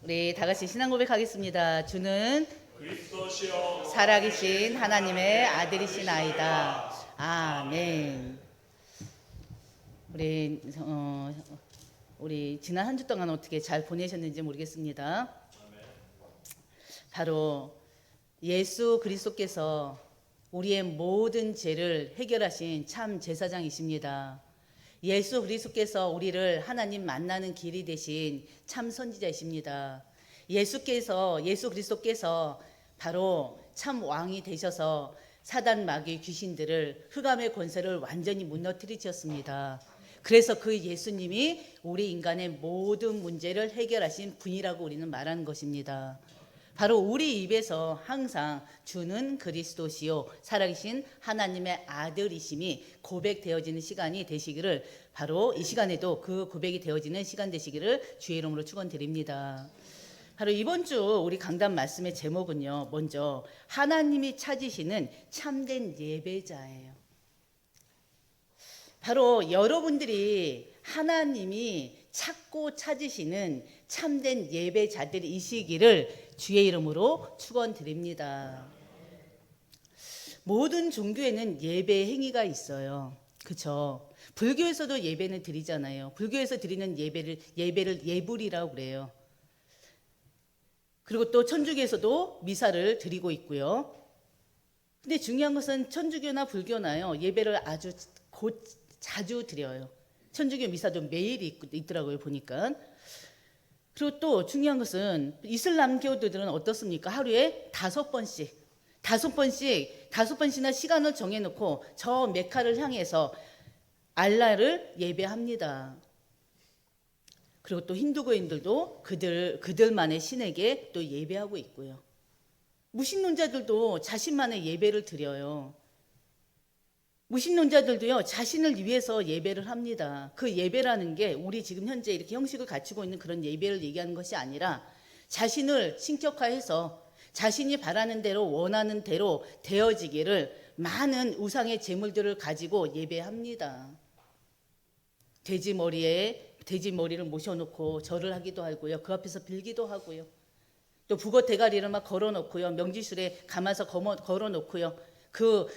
우리 다 같이 신앙 고백하겠습니다. 주는 그리스도시요 살아계신 하나님의 아들이시나이다. 아멘. 우리 지난 한 주 동안 어떻게 잘 보내셨는지 모르겠습니다. 바로 예수 그리스도께서 우리의 모든 죄를 해결하신 참 제사장이십니다. 예수 그리스도께서 우리를 하나님 만나는 길이 되신 참 선지자이십니다. 예수 그리스도께서 바로 참 왕이 되셔서 사단 마귀 귀신들을 흑암의 권세를 완전히 무너뜨리셨습니다. 그래서 그 예수님이 우리 인간의 모든 문제를 해결하신 분이라고 우리는 말하는 것입니다. 바로 우리 입에서 항상 주는 그리스도시요 살아계신 하나님의 아들이심이 고백되어지는 시간이 되시기를, 바로 이 시간에도 그 고백이 되어지는 시간 되시기를 주의 이름으로 축원드립니다. 바로 이번 주 우리 강단 말씀의 제목은요, 먼저 하나님이 찾으시는 참된 예배자예요. 바로 여러분들이 하나님이 찾고 찾으시는 참된 예배자들이시기를 주의 이름으로 축원드립니다. 모든 종교에는 예배 행위가 있어요. 그렇죠? 불교에서도 예배는 드리잖아요. 불교에서 드리는 예배를 예불이라고 그래요. 그리고 또 천주교에서도 미사를 드리고 있고요. 근데 중요한 것은 천주교나 불교나요, 예배를 아주 자주 드려요. 천주교 미사도 매일 있더라고요, 보니까. 그리고 또 중요한 것은 이슬람교들은 어떻습니까? 하루에 5번씩이나 시간을 정해놓고 저 메카를 향해서 알라를 예배합니다. 그리고 또 힌두교인들도 그들만의 신에게 또 예배하고 있고요. 무신론자들도 자신만의 예배를 드려요. 무신론자들도요, 자신을 위해서 예배를 합니다. 그 예배라는 게 우리 지금 현재 이렇게 형식을 갖추고 있는 그런 예배를 얘기하는 것이 아니라 자신을 신격화해서 자신이 바라는 대로 원하는 대로 되어지기를 많은 우상의 제물들을 가지고 예배합니다. 돼지 머리를 모셔놓고 절을 하기도 하고요. 그 앞에서 빌기도 하고요. 또 북어 대가리를 막 걸어놓고요. 명지술에 감아서 걸어놓고요. 그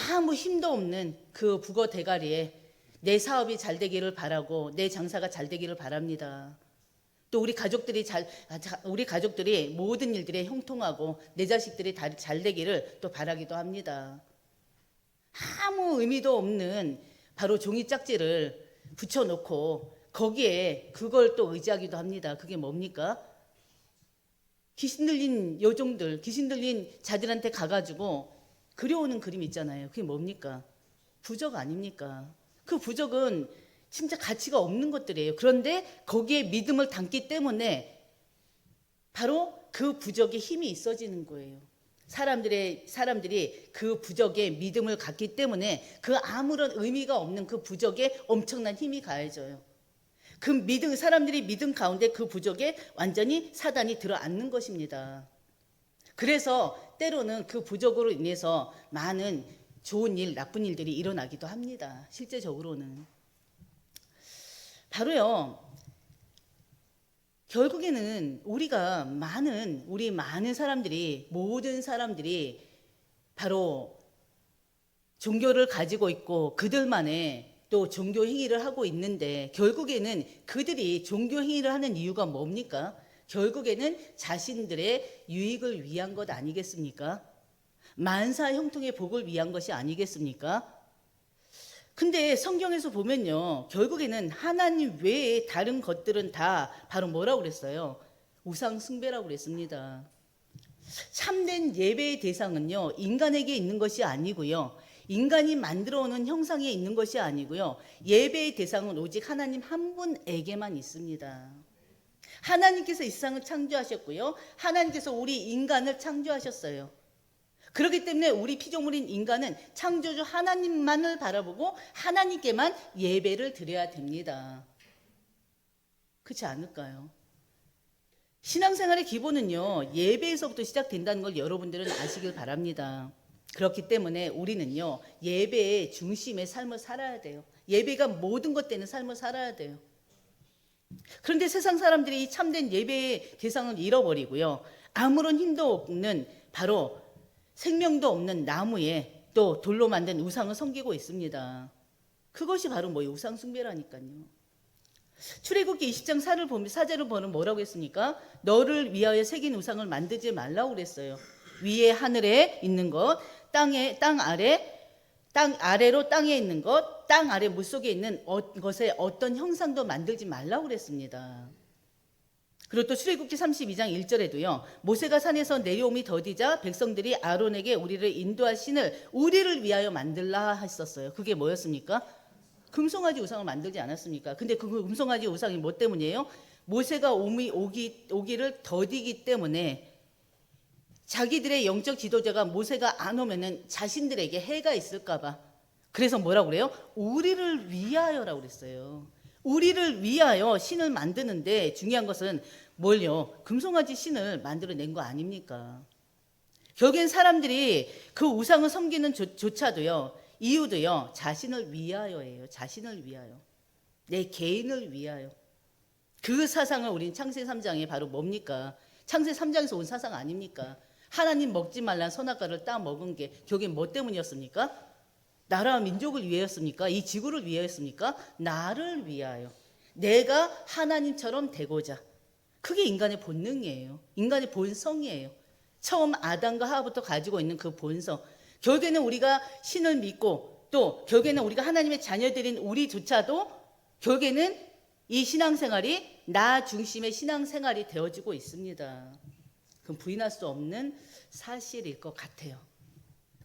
아무 힘도 없는 그 북어 대가리에 내 사업이 잘 되기를 바라고 내 장사가 잘 되기를 바랍니다. 또 우리 가족들이 모든 일들에 형통하고 내 자식들이 잘 되기를 또 바라기도 합니다. 아무 의미도 없는 바로 종이 짝지를 붙여놓고 거기에 그걸 또 의지하기도 합니다. 그게 뭡니까? 귀신 들린 요종들, 귀신 들린 자들한테 가가지고 그려오는 그림 있잖아요. 그게 뭡니까? 부적 아닙니까? 그 부적은 진짜 가치가 없는 것들이에요. 그런데 거기에 믿음을 담기 때문에 바로 그 부적에 힘이 있어지는 거예요. 사람들이 그 부적에 믿음을 갖기 때문에 그 아무런 의미가 없는 그 부적에 엄청난 힘이 가해져요. 사람들이 믿음 가운데 그 부적에 완전히 사단이 들어앉는 것입니다. 그래서 때로는 그 부적으로 인해서 많은 좋은 일, 나쁜 일들이 일어나기도 합니다. 실제적으로는. 바로요, 결국에는 우리 많은 사람들이, 모든 사람들이 바로 종교를 가지고 있고 그들만의 또 종교 행위를 하고 있는데, 결국에는 그들이 종교 행위를 하는 이유가 뭡니까? 결국에는 자신들의 유익을 위한 것 아니겠습니까? 만사 형통의 복을 위한 것이 아니겠습니까? 근데 성경에서 보면요, 결국에는 하나님 외에 다른 것들은 다 바로 뭐라고 그랬어요? 우상 숭배라고 그랬습니다. 참된 예배의 대상은요, 인간에게 있는 것이 아니고요, 인간이 만들어 오는 형상에 있는 것이 아니고요, 예배의 대상은 오직 하나님 한 분에게만 있습니다. 하나님께서 이 세상을 창조하셨고요, 하나님께서 우리 인간을 창조하셨어요. 그렇기 때문에 우리 피조물인 인간은 창조주 하나님만을 바라보고 하나님께만 예배를 드려야 됩니다. 그렇지 않을까요? 신앙생활의 기본은요, 예배에서부터 시작된다는 걸 여러분들은 아시길 바랍니다. 그렇기 때문에 우리는요, 예배의 중심의 삶을 살아야 돼요. 예배가 모든 것 되는 삶을 살아야 돼요. 그런데 세상 사람들이 이 참된 예배의 대상을 잃어버리고요. 아무런 힘도 없는 바로 생명도 없는 나무에 또 돌로 만든 우상을 섬기고 있습니다. 그것이 바로 우상 숭배라니까요. 출애굽기 20장 4절을 보면 뭐라고 했습니까? 너를 위하여 새긴 우상을 만들지 말라고 그랬어요. 위에 하늘에 있는 것, 땅 아래로 땅에 있는 것, 땅 아래 물속에 있는 것에 어떤 형상도 만들지 말라고 그랬습니다. 그리고 또 출애굽기 32장 1절에도요. 모세가 산에서 내려옴이 더디자 백성들이 아론에게 우리를 인도할 신을 우리를 위하여 만들라 했었어요. 그게 뭐였습니까? 금송아지 우상을 만들지 않았습니까? 근데 그 금송아지 우상이 뭐 때문이에요? 모세가 오기를 더디기 때문에 자기들의 영적 지도자가 모세가 안 오면은 자신들에게 해가 있을까봐. 그래서 뭐라고 그래요? 우리를 위하여라고 그랬어요. 우리를 위하여 신을 만드는데 중요한 것은 뭘요? 금송아지 신을 만들어낸 거 아닙니까? 결국엔 사람들이 그 우상을 섬기는 조차도요, 이유도요, 자신을 위하여예요. 자신을 위하여. 내 개인을 위하여. 그 사상을 우린 창세 3장에 바로 뭡니까? 창세 3장에서 온 사상 아닙니까? 하나님 먹지 말란 선악과를 따 먹은 게 결국엔 뭐 때문이었습니까? 나라와 민족을 위하였습니까? 이 지구를 위하였습니까? 나를 위하여. 내가 하나님처럼 되고자. 그게 인간의 본능이에요. 인간의 본성이에요. 처음 아담과 하와부터 가지고 있는 그 본성. 결국에는 우리가 신을 믿고 또 결국에는 우리가 하나님의 자녀들인 우리조차도 결국에는 이 신앙생활이 나 중심의 신앙생활이 되어지고 있습니다. 그건 부인할 수 없는 사실일 것 같아요.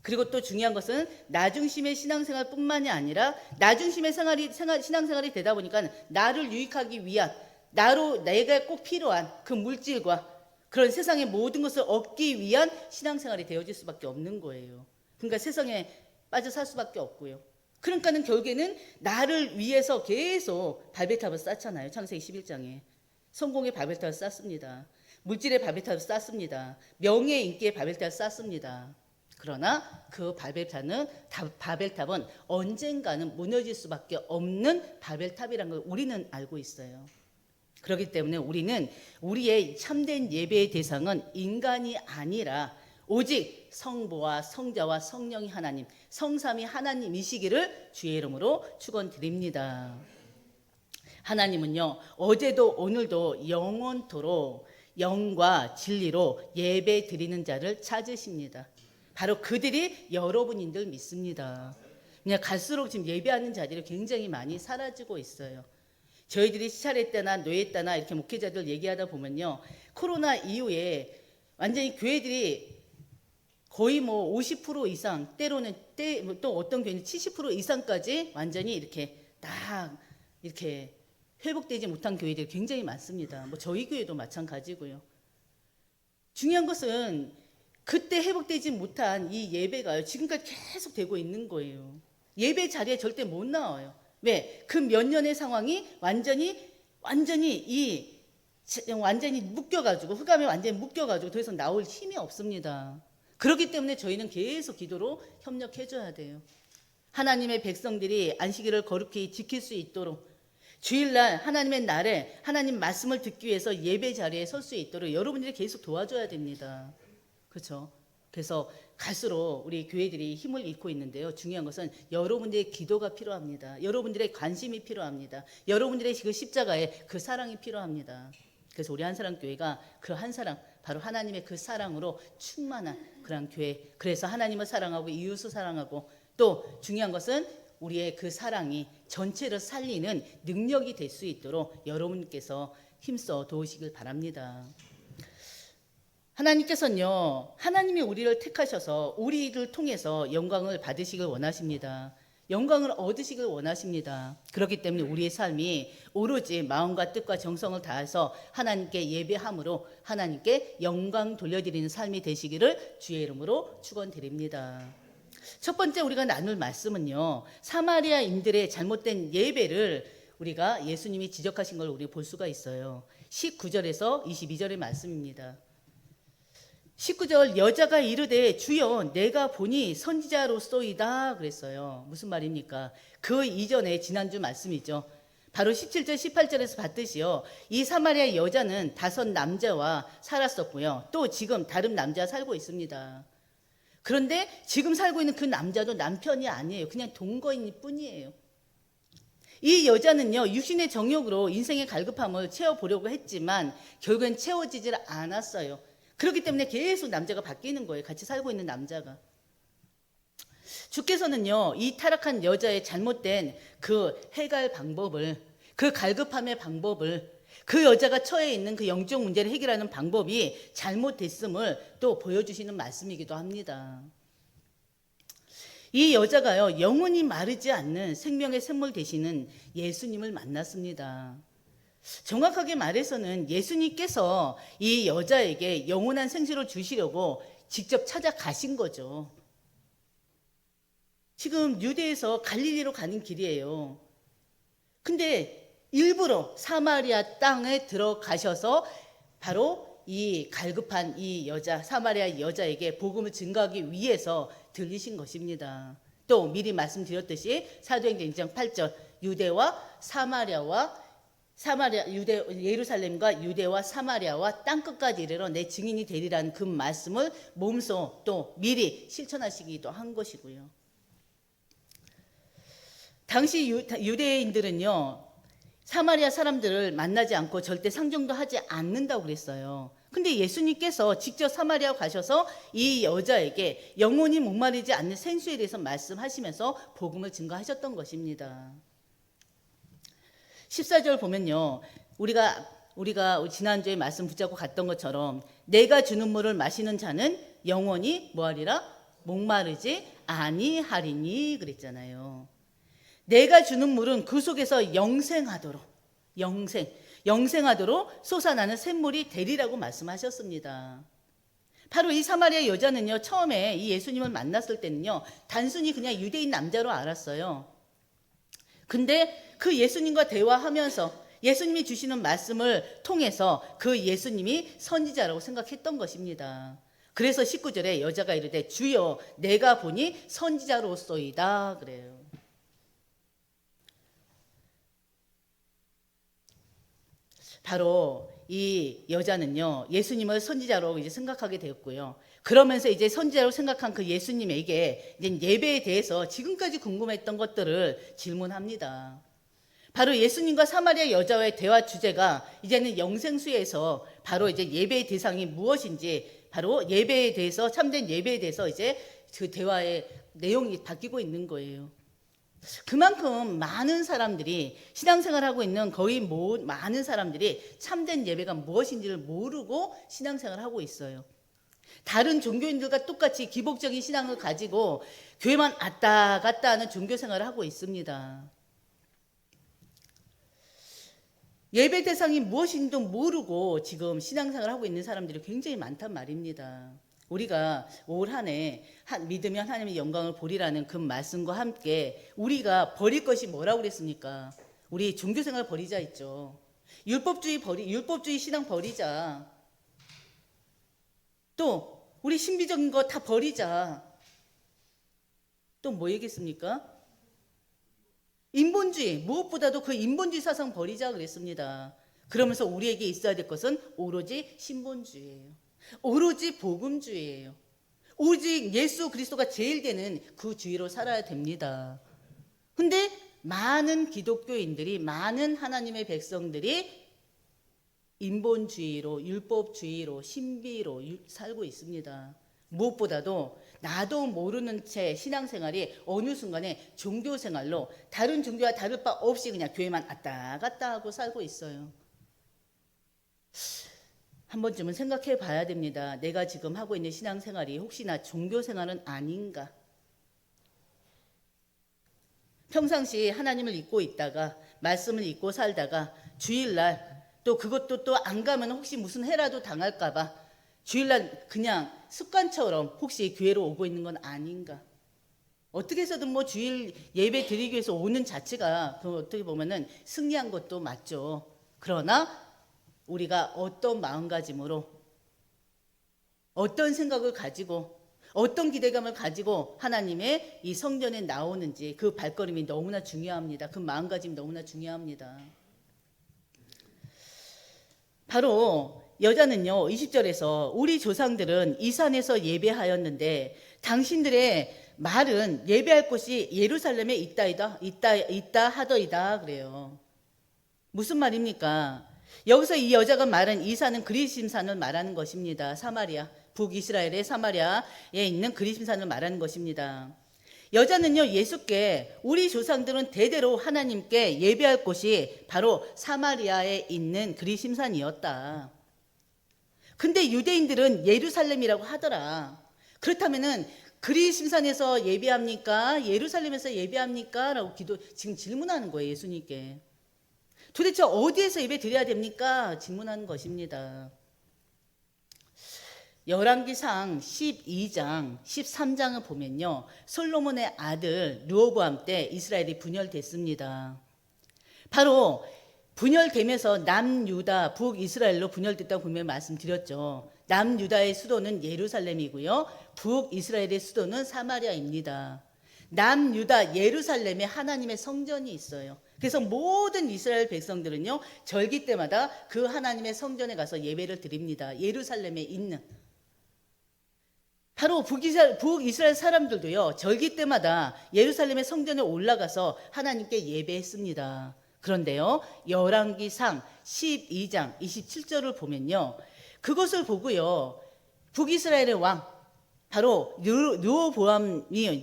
그리고 또 중요한 것은 나 중심의 신앙생활뿐만이 아니라 나 중심의 신앙생활이 되다 보니까 나를 유익하기 위한 내가 꼭 필요한 그 물질과 그런 세상의 모든 것을 얻기 위한 신앙생활이 되어질 수밖에 없는 거예요. 그러니까 세상에 빠져 살 수밖에 없고요. 그러니까는 결국에는 나를 위해서 계속 바벨탑을 쌓잖아요. 창세기 11장에. 성공의 바벨탑을 쌓습니다. 물질의 바벨탑을 쌓습니다. 명예 인기의 바벨탑을 쌓습니다. 그러나 그 바벨탑은 언젠가는 무너질 수밖에 없는 바벨탑이라는 걸 우리는 알고 있어요. 그렇기 때문에 우리는 우리의 참된 예배의 대상은 인간이 아니라 오직 성부와 성자와 성령이 하나님, 성삼위 하나님이시기를 주의 이름으로 축원드립니다. 하나님은요, 어제도 오늘도 영원토록 영과 진리로 예배 드리는 자를 찾으십니다. 바로 그들이 여러분인 줄 믿습니다. 그냥 갈수록 지금 예배하는 자들이 굉장히 많이 사라지고 있어요. 저희들이 시차례 때나 노예 때나 이렇게 목회자들 얘기하다 보면요, 코로나 이후에 완전히 교회들이 거의 50% 이상, 때로는 또 어떤 교회는 70% 이상까지 완전히 이렇게 딱 이렇게 회복되지 못한 교회들이 굉장히 많습니다. 저희 교회도 마찬가지고요. 중요한 것은 그때 회복되지 못한 이 예배가요, 지금까지 계속 되고 있는 거예요. 예배 자리에 절대 못 나와요. 왜? 그 몇 년의 상황이 완전히 묶여가지고, 흑암에 완전히 묶여가지고 더 이상 나올 힘이 없습니다. 그렇기 때문에 저희는 계속 기도로 협력해줘야 돼요. 하나님의 백성들이 안식일을 거룩히 지킬 수 있도록, 주일날 하나님의 날에 하나님 말씀을 듣기 위해서 예배 자리에 설 수 있도록 여러분들이 계속 도와줘야 됩니다. 그렇죠? 그래서 갈수록 우리 교회들이 힘을 잃고 있는데요. 중요한 것은 여러분들의 기도가 필요합니다. 여러분들의 관심이 필요합니다. 여러분들의 그 십자가에 그 사랑이 필요합니다. 그래서 우리 한사랑교회가 그 한 사랑, 바로 하나님의 그 사랑으로 충만한 그런 교회. 그래서 하나님을 사랑하고 이웃을 사랑하고 또 중요한 것은 우리의 그 사랑이 전체를 살리는 능력이 될 수 있도록 여러분께서 힘써 도우시길 바랍니다. 하나님께서는요, 하나님이 우리를 택하셔서 우리를 통해서 영광을 받으시길 원하십니다. 영광을 얻으시길 원하십니다. 그렇기 때문에 우리의 삶이 오로지 마음과 뜻과 정성을 다해서 하나님께 예배함으로 하나님께 영광 돌려드리는 삶이 되시기를 주의 이름으로 축원드립니다. 첫 번째 우리가 나눌 말씀은요, 사마리아인들의 잘못된 예배를 우리가 예수님이 지적하신 걸 우리 볼 수가 있어요. 19절에서 22절의 말씀입니다. 19절, 여자가 이르되 주여 내가 보니 선지자로소이다 그랬어요. 무슨 말입니까? 그 이전에 지난주 말씀이죠. 바로 17절 18절에서 봤듯이요. 이 사마리아 여자는 5 남자와 살았었고요. 또 지금 다른 남자와 살고 있습니다. 그런데 지금 살고 있는 그 남자도 남편이 아니에요. 그냥 동거인일 뿐이에요. 이 여자는요, 육신의 정욕으로 인생의 갈급함을 채워보려고 했지만 결국엔 채워지질 않았어요. 그렇기 때문에 계속 남자가 바뀌는 거예요. 같이 살고 있는 남자가. 주께서는요, 이 타락한 여자의 잘못된 그 해갈 방법을, 그 갈급함의 방법을, 그 여자가 처해 있는 그 영적 문제를 해결하는 방법이 잘못됐음을 또 보여주시는 말씀이기도 합니다. 이 여자가요, 영원히 마르지 않는 생명의 샘물 되시는 예수님을 만났습니다. 정확하게 말해서는 예수님께서 이 여자에게 영원한 생수를 주시려고 직접 찾아가신 거죠. 지금 유대에서 갈릴리로 가는 길이에요. 근데 일부러 사마리아 땅에 들어가셔서 바로 이 갈급한 이 여자, 사마리아 여자에게 복음을 증거하기 위해서 들리신 것입니다. 또 미리 말씀드렸듯이 사도행전 2장 8절 유대와 예루살렘과 유대와 사마리아와 땅끝까지 이르러 내 증인이 되리라는 그 말씀을 몸소 또 미리 실천하시기도 한 것이고요. 당시 유대인들은요, 사마리아 사람들을 만나지 않고 절대 상종도 하지 않는다고 그랬어요. 근데 예수님께서 직접 사마리아 가셔서 이 여자에게 영원히 목마르지 않는 생수에 대해서 말씀하시면서 복음을 증거하셨던 것입니다. 14절 보면요, 우리가 지난주에 말씀 붙잡고 갔던 것처럼 내가 주는 물을 마시는 자는 영원히 뭐하리라? 목마르지 아니하리니 그랬잖아요. 내가 주는 물은 그 속에서 영생하도록 솟아나는 샘물이 되리라고 말씀하셨습니다. 바로 이 사마리아 여자는요, 처음에 이 예수님을 만났을 때는요, 단순히 그냥 유대인 남자로 알았어요. 근데 그 예수님과 대화하면서 예수님이 주시는 말씀을 통해서 그 예수님이 선지자라고 생각했던 것입니다. 그래서 19절에 여자가 이르되 주여 내가 보니 선지자로소이다 그래요. 바로 이 여자는요, 예수님을 선지자로 이제 생각하게 되었고요. 그러면서 이제 선지자로 생각한 그 예수님에게 이제 예배에 대해서 지금까지 궁금했던 것들을 질문합니다. 바로 예수님과 사마리아 여자와의 대화 주제가 이제는 영생수에서 바로 이제 예배의 대상이 무엇인지, 바로 예배에 대해서, 참된 예배에 대해서 이제 그 대화의 내용이 바뀌고 있는 거예요. 그만큼 많은 사람들이 신앙생활하고 있는 거의 많은 사람들이 참된 예배가 무엇인지를 모르고 신앙생활하고 있어요. 다른 종교인들과 똑같이 기복적인 신앙을 가지고 교회만 왔다 갔다 하는 종교생활을 하고 있습니다. 예배 대상이 무엇인지도 모르고 지금 신앙생활을 하고 있는 사람들이 굉장히 많단 말입니다. 우리가 올 한 해 믿으면 하나님의 영광을 보리라는 그 말씀과 함께 우리가 버릴 것이 뭐라고 그랬습니까? 우리 종교생활 버리자 했죠. 율법주의 신앙 버리자. 또 우리 신비적인 거 다 버리자. 또 뭐 얘기했습니까? 인본주의, 무엇보다도 그 인본주의 사상 버리자 그랬습니다. 그러면서 우리에게 있어야 될 것은 오로지 신본주의예요. 오로지 복음주의예요. 오직 예수 그리스도가 제일 되는 그 주의로 살아야 됩니다. 근데 많은 기독교인들이, 많은 하나님의 백성들이 인본주의로, 율법주의로, 신비로 살고 있습니다. 무엇보다도 나도 모르는 채 신앙생활이 어느 순간에 종교생활로 다른 종교와 다를 바 없이 그냥 교회만 왔다 갔다 하고 살고 있어요. 한 번쯤은 생각해 봐야 됩니다. 내가 지금 하고 있는 신앙생활이 혹시나 종교생활은 아닌가? 평상시 하나님을 잊고 있다가 말씀을 잊고 살다가 주일날 또 그것도 또 안 가면 혹시 무슨 해라도 당할까 봐 주일날 그냥 습관처럼 혹시 교회로 오고 있는 건 아닌가? 어떻게 해서든 뭐 주일 예배 드리기 위해서 오는 자체가 그 어떻게 보면은 승리한 것도 맞죠. 그러나 우리가 어떤 마음가짐으로, 어떤 생각을 가지고, 어떤 기대감을 가지고 하나님의 이 성전에 나오는지 그 발걸음이 너무나 중요합니다. 그 마음가짐이 너무나 중요합니다. 바로 여자는요 20절에서 우리 조상들은 이 산에서 예배하였는데 당신들의 말은 예배할 곳이 예루살렘에 있다 하더이다 그래요. 무슨 말입니까? 여기서 이 여자가 말한 이 산은 그리심산을 말하는 것입니다. 사마리아, 북이스라엘의 사마리아에 있는 그리심산을 말하는 것입니다. 여자는요 예수께 우리 조상들은 대대로 하나님께 예배할 곳이 바로 사마리아에 있는 그리심산이었다. 근데 유대인들은 예루살렘이라고 하더라. 그렇다면은 그리심산에서 예배합니까? 예루살렘에서 예배합니까? 라고 지금 질문하는 거예요 예수님께. 도대체 어디에서 예배 드려야 됩니까? 질문하는 것입니다. 열왕기상 12장 13장을 보면요 솔로몬의 아들 르호보암 때 이스라엘이 분열됐습니다. 바로 분열되면서 남유다 북이스라엘로 분열됐다고 분명히 말씀드렸죠. 남유다의 수도는 예루살렘이고요 북이스라엘의 수도는 사마리아입니다. 남유다 예루살렘에 하나님의 성전이 있어요. 그래서 모든 이스라엘 백성들은요 절기 때마다 그 하나님의 성전에 가서 예배를 드립니다. 예루살렘에 있는 바로 북이스라엘 사람들도요 절기 때마다 예루살렘의 성전에 올라가서 하나님께 예배했습니다. 그런데요 열왕기상 12장 27절을 보면요 그것을 보고요 북이스라엘의 왕 바로 르호보암이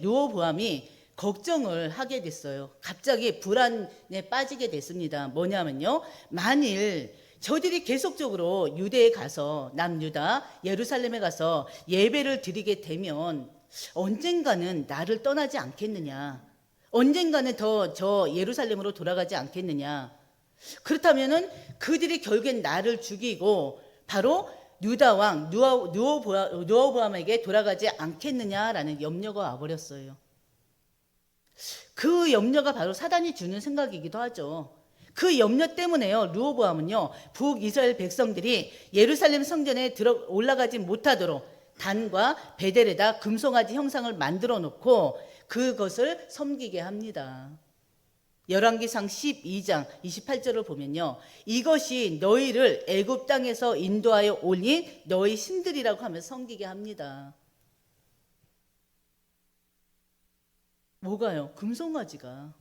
걱정을 하게 됐어요. 갑자기 불안에 빠지게 됐습니다. 뭐냐면요 만일 저들이 계속적으로 유대에 가서 남유다 예루살렘에 가서 예배를 드리게 되면 언젠가는 나를 떠나지 않겠느냐, 언젠가는 더 저 예루살렘으로 돌아가지 않겠느냐. 그렇다면은 그들이 결국엔 나를 죽이고 바로 유다 왕 르호보암에게 돌아가지 않겠느냐라는 염려가 와버렸어요. 그 염려가 바로 사단이 주는 생각이기도 하죠. 그 염려 때문에요 르호보암은요 북이스라엘 백성들이 예루살렘 성전에 올라가지 못하도록 단과 베델에다 금송아지 형상을 만들어 놓고 그것을 섬기게 합니다. 열왕기상 12장 28절을 보면요 이것이 너희를 애굽 땅에서 인도하여 올린 너희 신들이라고 하면서 섬기게 합니다. 뭐가요? 금송아지가.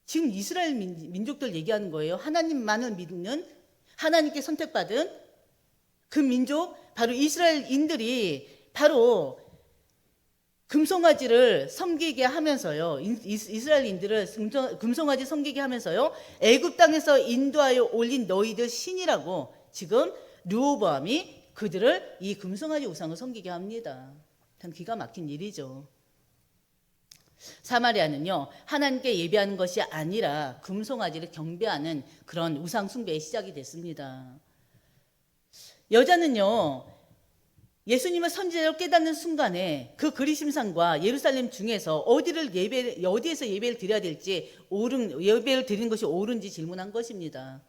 지금 이스라엘 민족들 얘기하는 거예요. 하나님만을 믿는, 하나님께 선택받은 그 민족, 바로 이스라엘인들이 바로 금송아지를 섬기게 하면서요, 이스라엘인들을 금송아지 섬기게 하면서요 애굽 땅에서 인도하여 올린 너희들 신이라고 지금 르호보암이 그들을 이 금송아지 우상을 섬기게 합니다. 참 기가 막힌 일이죠. 사마리아는요 하나님께 예배하는 것이 아니라 금송아지를 경배하는 그런 우상 숭배의 시작이 됐습니다. 여자는요 예수님을 선지자로 깨닫는 순간에 그 그리심산과 예루살렘 중에서 어디에서 예배를 드려야 될지 예배를 드리는 것이 옳은지 질문한 것입니다.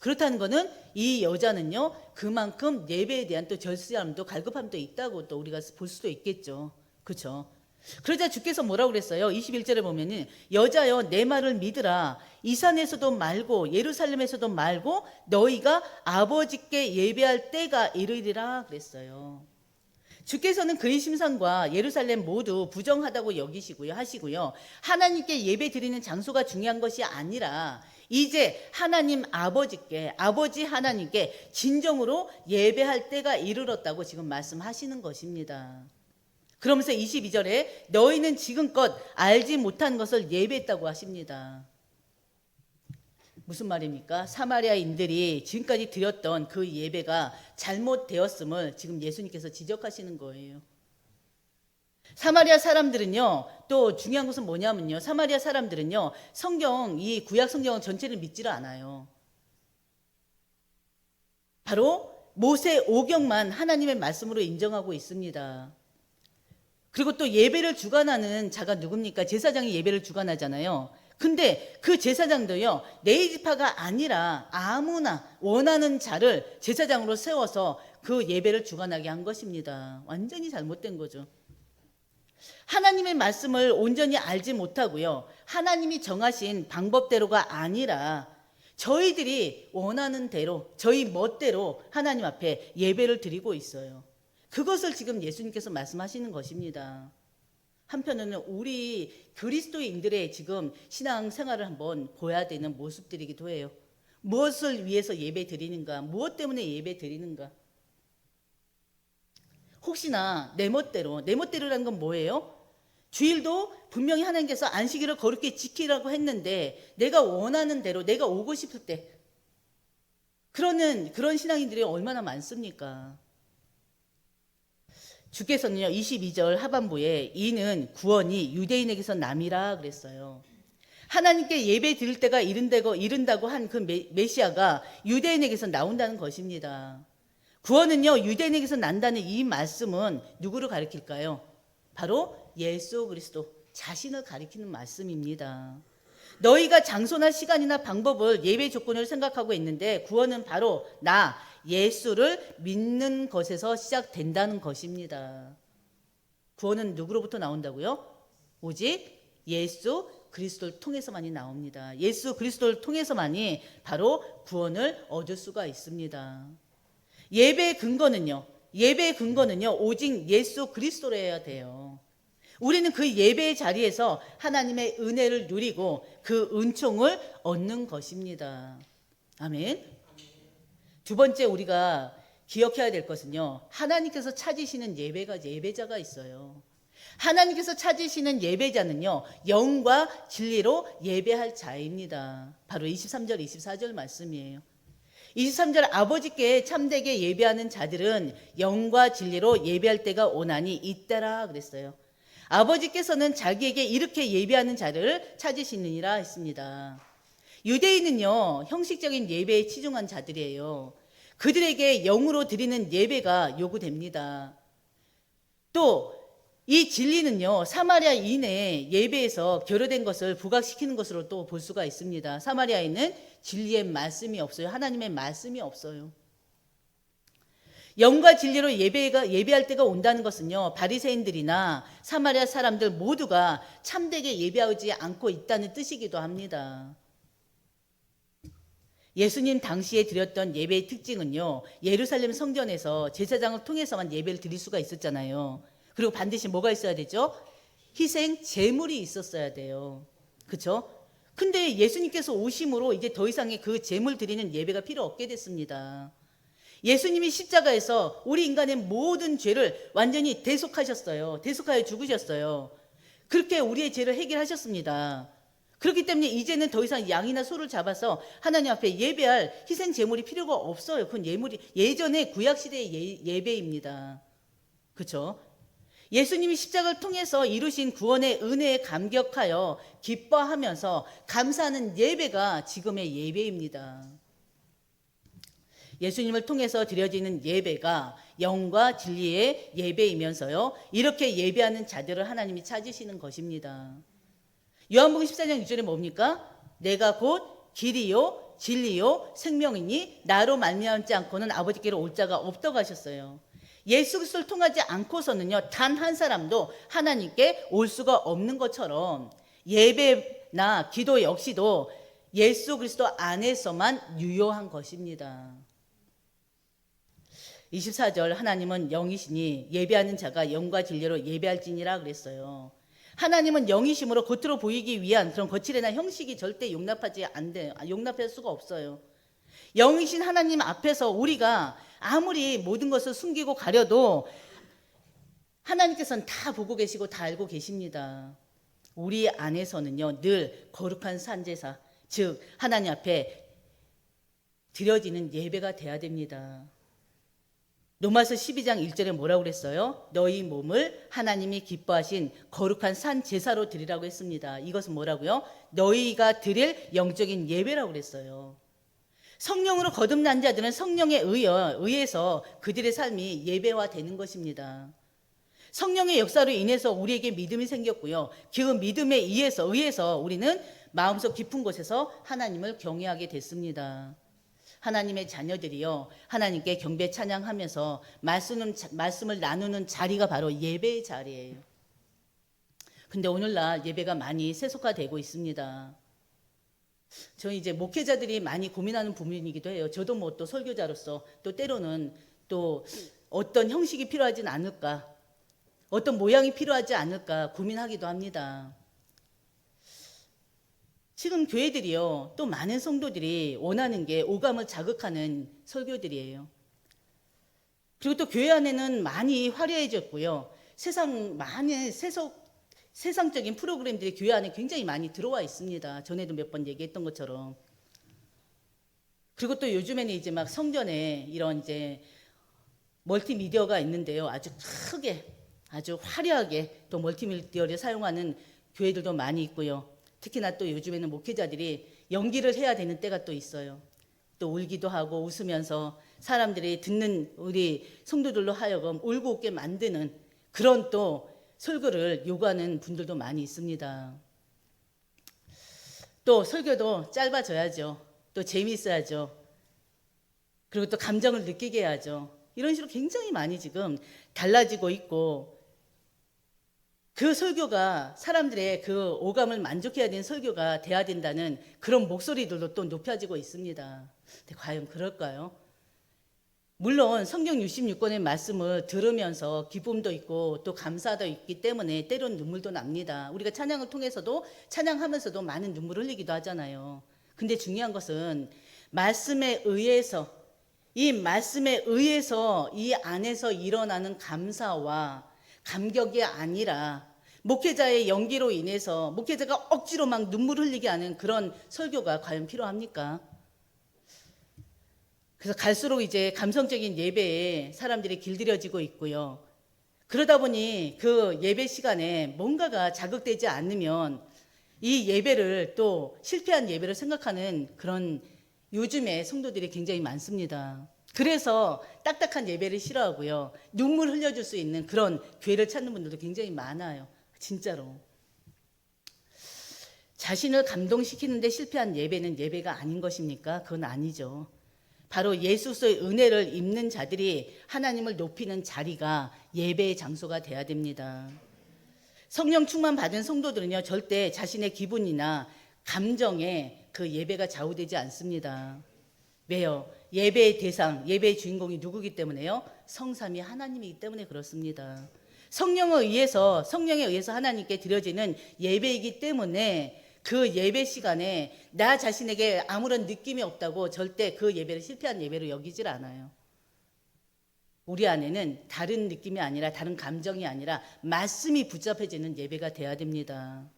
그렇다는 것은 이 여자는요 그만큼 예배에 대한 또 절실함도 갈급함도 있다고 또 우리가 볼 수도 있겠죠. 그렇죠? 그러자 주께서 뭐라고 그랬어요? 21절에 보면은 여자여 내 말을 믿으라. 이 산에서도 말고 예루살렘에서도 말고 너희가 아버지께 예배할 때가 이르리라 그랬어요. 주께서는 그리심산과 예루살렘 모두 부정하다고 여기시고요 하시고요 하나님께 예배 드리는 장소가 중요한 것이 아니라 이제 하나님 아버지 하나님께 진정으로 예배할 때가 이르렀다고 지금 말씀하시는 것입니다. 그러면서 22절에 너희는 지금껏 알지 못한 것을 예배했다고 하십니다. 무슨 말입니까? 사마리아인들이 지금까지 드렸던 그 예배가 잘못되었음을 지금 예수님께서 지적하시는 거예요. 사마리아 사람들은요, 또 중요한 것은 뭐냐면요, 사마리아 사람들은요 이 구약 성경 전체를 믿지를 않아요. 바로 모세 오경만 하나님의 말씀으로 인정하고 있습니다. 그리고 또 예배를 주관하는 자가 누굽니까? 제사장이 예배를 주관하잖아요. 근데 그 제사장도요 레위지파가 아니라 아무나 원하는 자를 제사장으로 세워서 그 예배를 주관하게 한 것입니다. 완전히 잘못된 거죠. 하나님의 말씀을 온전히 알지 못하고요. 하나님이 정하신 방법대로가 아니라 저희들이 원하는 대로, 저희 멋대로 하나님 앞에 예배를 드리고 있어요. 그것을 지금 예수님께서 말씀하시는 것입니다. 한편으로는 우리 그리스도인들의 지금 신앙생활을 한번 보아야 되는 모습들이기도 해요. 무엇을 위해서 예배 드리는가? 무엇 때문에 예배 드리는가? 혹시나 내 멋대로라는 건 뭐예요? 주일도 분명히 하나님께서 안식일을 거룩히 지키라고 했는데 내가 원하는 대로 내가 오고 싶을 때 그런 신앙인들이 얼마나 많습니까? 주께서는요 22절 하반부에 이는 구원이 유대인에게서 남이라 그랬어요. 하나님께 예배 드릴 때가 이른다고 한 그 메시아가 유대인에게서 나온다는 것입니다. 구원은요 유대인에게서 난다는 이 말씀은 누구를 가리킬까요? 바로 예수 그리스도 자신을 가리키는 말씀입니다. 너희가 장소나 시간이나 방법을 예배 조건으로 생각하고 있는데 구원은 바로 나 예수를 믿는 것에서 시작된다는 것입니다. 구원은 누구로부터 나온다고요? 오직 예수 그리스도를 통해서만이 나옵니다. 예수 그리스도를 통해서만이 바로 구원을 얻을 수가 있습니다. 예배의 근거는요 오직 예수 그리스도로야 돼요. 우리는 그 예배의 자리에서 하나님의 은혜를 누리고 그 은총을 얻는 것입니다. 아멘. 두 번째 우리가 기억해야 될 것은요, 하나님께서 찾으시는 예배자가 있어요. 하나님께서 찾으시는 예배자는요, 영과 진리로 예배할 자입니다. 바로 23절, 24절 말씀이에요. 23절 아버지께 참되게 예배하는 자들은 영과 진리로 예배할 때가 오나니 이때라 그랬어요. 아버지께서는 자기에게 이렇게 예배하는 자를 찾으시느니라 했습니다. 유대인은요 형식적인 예배에 치중한 자들이에요. 그들에게 영으로 드리는 예배가 요구됩니다. 또 이 진리는요 사마리아인의 예배에서 결여된 것을 부각시키는 것으로 또 볼 수가 있습니다. 사마리아인은 진리의 말씀이 없어요. 하나님의 말씀이 없어요. 영과 진리로 예배할 때가 온다는 것은요 바리새인들이나 사마리아 사람들 모두가 참되게 예배하지 않고 있다는 뜻이기도 합니다. 예수님 당시에 드렸던 예배의 특징은요 예루살렘 성전에서 제사장을 통해서만 예배를 드릴 수가 있었잖아요. 그리고 반드시 뭐가 있어야 되죠? 희생 제물이 있었어야 돼요. 그렇죠? 근데 예수님께서 오심으로 이제 더 이상의 그 제물 드리는 예배가 필요 없게 됐습니다. 예수님이 십자가에서 우리 인간의 모든 죄를 완전히 대속하셨어요. 대속하여 죽으셨어요. 그렇게 우리의 죄를 해결하셨습니다. 그렇기 때문에 이제는 더 이상 양이나 소를 잡아서 하나님 앞에 예배할 희생 제물이 필요가 없어요. 그건 예전의 구약시대의 예배입니다. 그렇죠? 예수님이 십자가를 통해서 이루신 구원의 은혜에 감격하여 기뻐하면서 감사하는 예배가 지금의 예배입니다. 예수님을 통해서 드려지는 예배가 영과 진리의 예배이면서요 이렇게 예배하는 자들을 하나님이 찾으시는 것입니다. 요한복음 14장 6절에 뭡니까? 내가 곧 길이요 진리요 생명이니 나로 말미암지 않고는 아버지께로 올 자가 없다고 하셨어요. 예수 그리스도를 통하지 않고서는요 단 한 사람도 하나님께 올 수가 없는 것처럼 예배나 기도 역시도 예수 그리스도 안에서만 유효한 것입니다. 24절 하나님은 영이시니 예배하는 자가 영과 진리로 예배할지니라 그랬어요. 하나님은 영이심으로 겉으로 보이기 위한 그런 거칠이나 형식이 절대 용납할 수가 없어요. 영이신 하나님 앞에서 우리가 아무리 모든 것을 숨기고 가려도 하나님께서는 다 보고 계시고 다 알고 계십니다. 우리 안에서는요 늘 거룩한 산제사, 즉 하나님 앞에 드려지는 예배가 돼야 됩니다. 로마서 12장 1절에 뭐라고 그랬어요? 너희 몸을 하나님이 기뻐하신 거룩한 산 제사로 드리라고 했습니다. 이것은 뭐라고요? 너희가 드릴 영적인 예배라고 그랬어요. 성령으로 거듭난 자들은 성령에 의해서 그들의 삶이 예배화되는 것입니다. 성령의 역사로 인해서 우리에게 믿음이 생겼고요. 그 믿음에 의해서 우리는 마음속 깊은 곳에서 하나님을 경외하게 됐습니다. 하나님의 자녀들이요 하나님께 경배 찬양하면서 말씀을 나누는 자리가 바로 예배의 자리예요. 근데 오늘날 예배가 많이 세속화되고 있습니다. 저희 이제 목회자들이 많이 고민하는 부분이기도 해요. 저도 뭐 또 설교자로서 또 때로는 또 어떤 형식이 필요하진 않을까, 어떤 모양이 필요하지 않을까 고민하기도 합니다. 지금 교회들이요, 또 많은 성도들이 원하는 게 오감을 자극하는 설교들이에요. 그리고 또 교회 안에는 많이 화려해졌고요. 많은 세상적인 프로그램들이 교회 안에 굉장히 많이 들어와 있습니다. 전에도 몇 번 얘기했던 것처럼. 그리고 또 요즘에는 이제 막 성전에 이런 이제 멀티미디어가 있는데요. 아주 크게, 아주 화려하게 또 멀티미디어를 사용하는 교회들도 많이 있고요. 특히나 또 요즘에는 목회자들이 연기를 해야 되는 때가 또 있어요. 또 울기도 하고 웃으면서 사람들이 듣는 우리 성도들로 하여금 울고 웃게 만드는 그런 또 설교를 요구하는 분들도 많이 있습니다. 또 설교도 짧아져야죠. 또 재미있어야죠. 그리고 또 감정을 느끼게 해야죠. 이런 식으로 굉장히 많이 지금 달라지고 있고, 그 설교가 사람들의 그 오감을 만족해야 되는 설교가 돼야 된다는 그런 목소리들도 또 높여지고 있습니다. 근데 과연 그럴까요? 물론 성경 66권의 말씀을 들으면서 기쁨도 있고 또 감사도 있기 때문에 때로는 눈물도 납니다. 우리가 찬양을 통해서도 찬양하면서도 많은 눈물을 흘리기도 하잖아요. 근데 중요한 것은 말씀에 의해서 이 안에서 일어나는 감사와 감격이 아니라 목회자의 연기로 인해서 목회자가 억지로 막 눈물 흘리게 하는 그런 설교가 과연 필요합니까? 그래서 갈수록 이제 감성적인 예배에 사람들이 길들여지고 있고요. 그러다 보니 그 예배 시간에 뭔가가 자극되지 않으면 이 예배를 또 실패한 예배를 생각하는 그런 요즘에 성도들이 굉장히 많습니다. 그래서 딱딱한 예배를 싫어하고요. 눈물 흘려줄 수 있는 그런 교회를 찾는 분들도 굉장히 많아요. 진짜로. 자신을 감동시키는데 실패한 예배는 예배가 아닌 것입니까? 그건 아니죠. 바로 예수의 은혜를 입는 자들이 하나님을 높이는 자리가 예배의 장소가 돼야 됩니다. 성령 충만 받은 성도들은요, 절대 자신의 기분이나 감정에 그 예배가 좌우되지 않습니다. 왜요? 예배의 대상, 예배의 주인공이 누구기 때문에요? 성삼위 하나님이기 때문에 그렇습니다. 성령에 의해서 하나님께 드려지는 예배이기 때문에 그 예배 시간에 나 자신에게 아무런 느낌이 없다고 절대 그 예배를 실패한 예배로 여기질 않아요. 우리 안에는 다른 느낌이 아니라 다른 감정이 아니라 말씀이 붙잡혀지는 예배가 돼야 됩니다.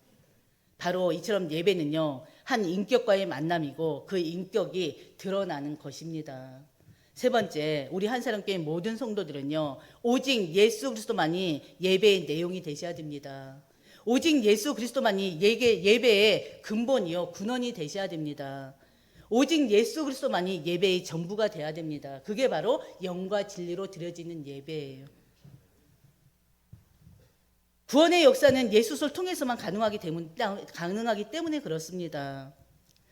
바로 이처럼 예배는요, 한 인격과의 만남이고 그 인격이 드러나는 것입니다. 세 번째, 우리 한사람교회 모든 성도들은요, 오직 예수 그리스도만이 예배의 내용이 되셔야 됩니다. 오직 예수 그리스도만이 예배의 근본이요, 근원이 되셔야 됩니다. 오직 예수 그리스도만이 예배의 전부가 돼야 됩니다. 그게 바로 영과 진리로 드려지는 예배예요. 구원의 역사는 예수를 통해서만 가능하기 때문에 그렇습니다.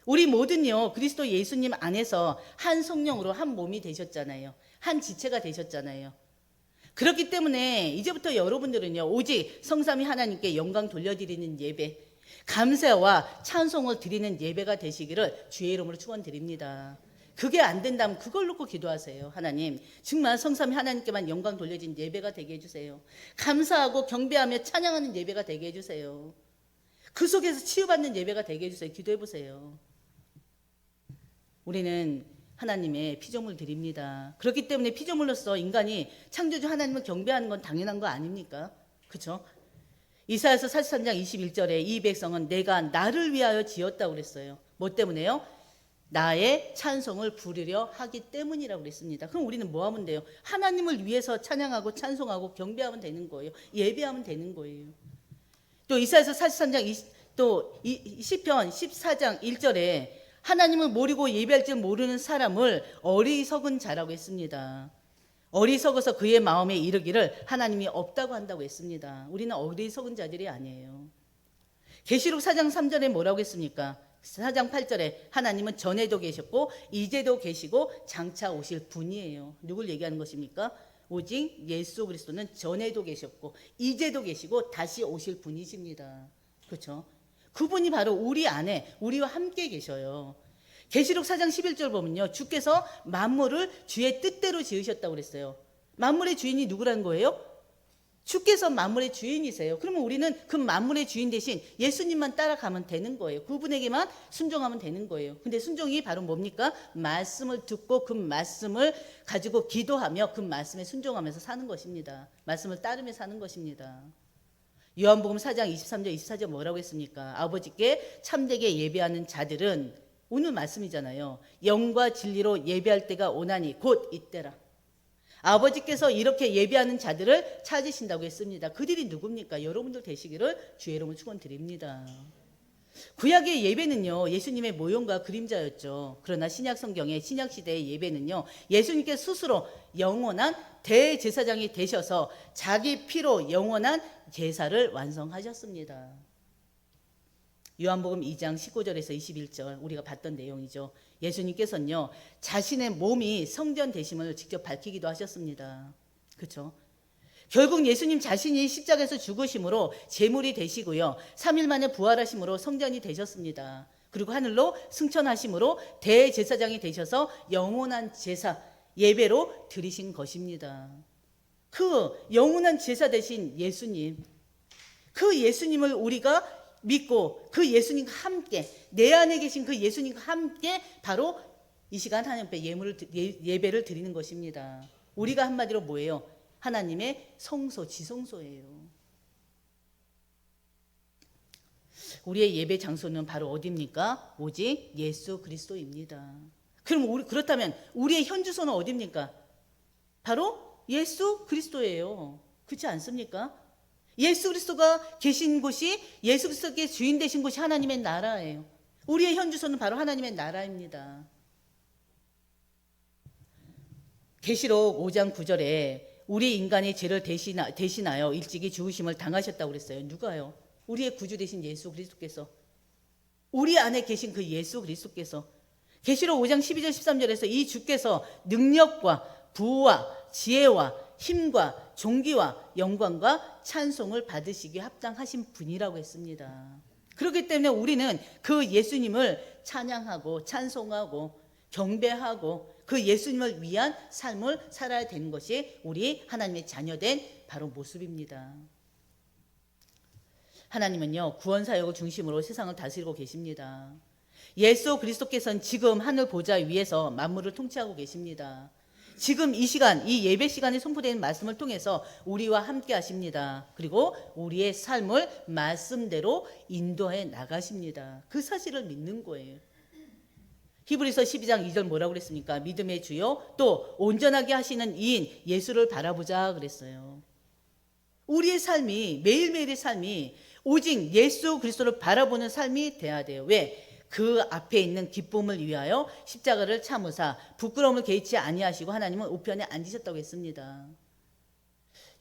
우리 모든요, 그리스도 예수님 안에서 한 성령으로 한 몸이 되셨잖아요. 한 지체가 되셨잖아요. 그렇기 때문에 이제부터 여러분들은요, 오직 성삼위 하나님께 영광 돌려드리는 예배, 감사와 찬송을 드리는 예배가 되시기를 주의 이름으로 축원드립니다. 그게 안 된다면 그걸 놓고 기도하세요. 하나님, 정말 성삼위 하나님께만 영광 돌려진 예배가 되게 해주세요. 감사하고 경배하며 찬양하는 예배가 되게 해주세요. 그 속에서 치유받는 예배가 되게 해주세요. 기도해보세요. 우리는 하나님의 피조물 드립니다. 그렇기 때문에 피조물로서 인간이 창조주 하나님을 경배하는 건 당연한 거 아닙니까? 그렇죠? 이사야서 43장 21절에 이 백성은 내가 나를 위하여 지었다고 그랬어요. 뭐 때문에요? 나의 찬송을 부르려 하기 때문이라고 그랬습니다. 그럼 우리는 뭐 하면 돼요? 하나님을 위해서 찬양하고 찬송하고 경배하면 되는 거예요. 예배하면 되는 거예요. 또 이사야서 43장 또 시편 14장 1절에 하나님을 모르고 예배할 줄 모르는 사람을 어리석은 자라고 했습니다. 어리석어서 그의 마음에 이르기를 하나님이 없다고 한다고 했습니다. 우리는 어리석은 자들이 아니에요. 계시록 4장 3절에 뭐라고 했습니까? 4장 8절에 하나님은 전에도 계셨고 이제도 계시고 장차 오실 분이에요. 누굴 얘기하는 것입니까? 오직 예수 그리스도는 전에도 계셨고 이제도 계시고 다시 오실 분이십니다. 그렇죠? 그분이 바로 우리 안에 우리와 함께 계셔요. 계시록 4장 11절 보면요. 주께서 만물을 주의 뜻대로 지으셨다고 그랬어요. 만물의 주인이 누구라는 거예요? 주께서 만물의 주인이세요. 그러면 우리는 그 만물의 주인 대신 예수님만 따라가면 되는 거예요. 그분에게만 순종하면 되는 거예요. 근데 순종이 바로 뭡니까? 말씀을 듣고 그 말씀을 가지고 기도하며 그 말씀에 순종하면서 사는 것입니다. 말씀을 따르며 사는 것입니다. 요한복음 4장 23절 24절 뭐라고 했습니까? 아버지께 참되게 예배하는 자들은 오늘 말씀이잖아요. 영과 진리로 예배할 때가 오나니 곧 이때라. 아버지께서 이렇게 예배하는 자들을 찾으신다고 했습니다. 그들이 누굽니까? 여러분들 되시기를 주의 이름으로 축원드립니다. 구약의 예배는요, 예수님의 모형과 그림자였죠. 그러나 신약 성경의 신약 시대의 예배는요, 예수님께 스스로 영원한 대제사장이 되셔서 자기 피로 영원한 제사를 완성하셨습니다. 요한복음 2장 19절에서 21절 우리가 봤던 내용이죠. 예수님께서는요, 자신의 몸이 성전 되심을 직접 밝히기도 하셨습니다. 그렇죠? 결국 예수님 자신이 십자가에서 죽으심으로 제물이 되시고요, 3일 만에 부활하심으로 성전이 되셨습니다. 그리고 하늘로 승천하심으로 대제사장이 되셔서 영원한 제사 예배로 드리신 것입니다. 그 영원한 제사 되신 예수님, 그 예수님을 우리가 믿고 그 예수님과 함께 내 안에 계신 그 예수님과 함께 바로 이 시간 하나님 앞에 예배를 드리는 것입니다. 우리가 한마디로 뭐예요? 하나님의 성소, 지성소예요. 우리의 예배 장소는 바로 어디입니까? 오직 예수 그리스도입니다. 그럼 그렇다면 우리의 현주소는 어디입니까? 바로 예수 그리스도예요. 그렇지 않습니까? 예수 그리스도가 계신 곳이 예수 그리스도께 주인 되신 곳이 하나님의 나라예요. 우리의 현주소는 바로 하나님의 나라입니다. 계시록 5장 9절에 우리 인간의 죄를 대신하여 일찍이 죽으심을 당하셨다고 그랬어요. 누가요? 우리의 구주 되신 예수 그리스도께서, 우리 안에 계신 그 예수 그리스도께서. 계시록 5장 12절 13절에서 이 주께서 능력과 부와 지혜와 힘과 존귀와 영광과 찬송을 받으시기에 합당하신 분이라고 했습니다. 그렇기 때문에 우리는 그 예수님을 찬양하고 찬송하고 경배하고 그 예수님을 위한 삶을 살아야 되는 것이 우리 하나님의 자녀된 바로 모습입니다. 하나님은요, 구원 사역을 중심으로 세상을 다스리고 계십니다. 예수 그리스도께서는 지금 하늘 보좌 위에서 만물을 통치하고 계십니다. 지금 이 시간, 이 예배 시간에 선포되는 말씀을 통해서 우리와 함께 하십니다. 그리고 우리의 삶을 말씀대로 인도해 나가십니다. 그 사실을 믿는 거예요. 히브리서 12장 2절 뭐라고 그랬습니까? 믿음의 주요 또 온전하게 하시는 이인 예수를 바라보자 그랬어요. 우리의 삶이, 매일매일의 삶이 오직 예수 그리스도를 바라보는 삶이 돼야 돼요. 왜? 그 앞에 있는 기쁨을 위하여 십자가를 참으사 부끄러움을 개의치 아니하시고 하나님은 우편에 앉으셨다고 했습니다.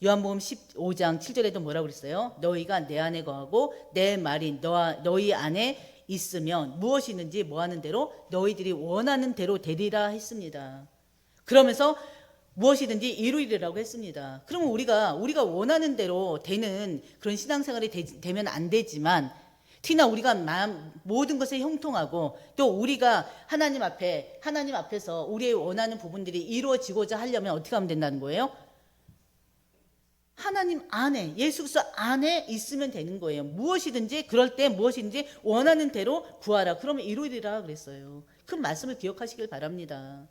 요한복음 15장 7절에도 뭐라고 그랬어요? 너희가 내 안에 거하고 내 말이 너희 안에 있으면 무엇이든지 뭐하는 대로 너희들이 원하는 대로 되리라 했습니다. 그러면서 무엇이든지 이루리라고 했습니다. 그러면 우리가 원하는 대로 되는 그런 신앙생활이 되면 안 되지만 특히나 우리가 모든 것에 형통하고 또 우리가 하나님 앞에서 우리의 원하는 부분들이 이루어지고자 하려면 어떻게 하면 된다는 거예요? 하나님 안에, 예수 그리스도 안에 있으면 되는 거예요. 무엇이든지 그럴 때 무엇이든지 원하는 대로 구하라. 그러면 이루리라 그랬어요. 그 말씀을 기억하시길 바랍니다.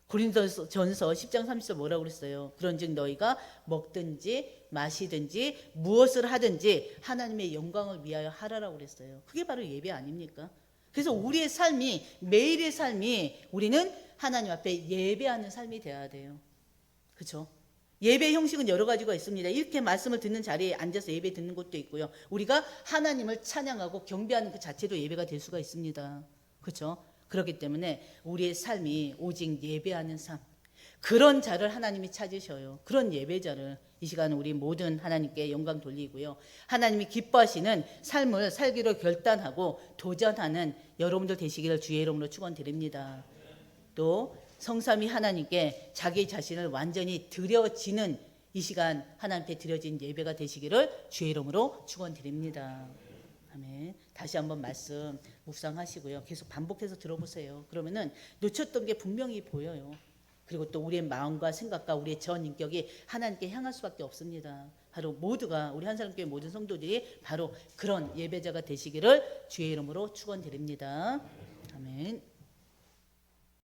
고린도전서 10장 30절 뭐라고 그랬어요? 그런즉 너희가 먹든지 마시든지 무엇을 하든지 하나님의 영광을 위하여 하라라고 그랬어요. 그게 바로 예배 아닙니까? 그래서 우리의 삶이, 매일의 삶이 우리는 하나님 앞에 예배하는 삶이 되어야 돼요. 그렇죠? 예배 형식은 여러 가지가 있습니다. 이렇게 말씀을 듣는 자리에 앉아서 예배 듣는 것도 있고요. 우리가 하나님을 찬양하고 경배하는 그 자체도 예배가 될 수가 있습니다. 그렇죠? 그렇기 때문에 우리의 삶이 오직 예배하는 삶, 그런 자를 하나님이 찾으셔요. 그런 예배자를 이 시간 우리 모든 하나님께 영광 돌리고요. 하나님이 기뻐하시는 삶을 살기로 결단하고 도전하는 여러분들 되시기를 주의 이름으로 축원드립니다. 또 성삼위 하나님께 자기 자신을 완전히 드려지는 이 시간 하나님께 드려진 예배가 되시기를 주의 이름으로 축원드립니다. 아멘. 다시 한번 말씀 묵상하시고요. 계속 반복해서 들어보세요. 그러면은 놓쳤던 게 분명히 보여요. 그리고 또 우리의 마음과 생각과 우리의 전 인격이 하나님께 향할 수밖에 없습니다. 바로 모두가 우리 한사람교회 모든 성도들이 바로 그런 예배자가 되시기를 주의 이름으로 축원드립니다. 아멘.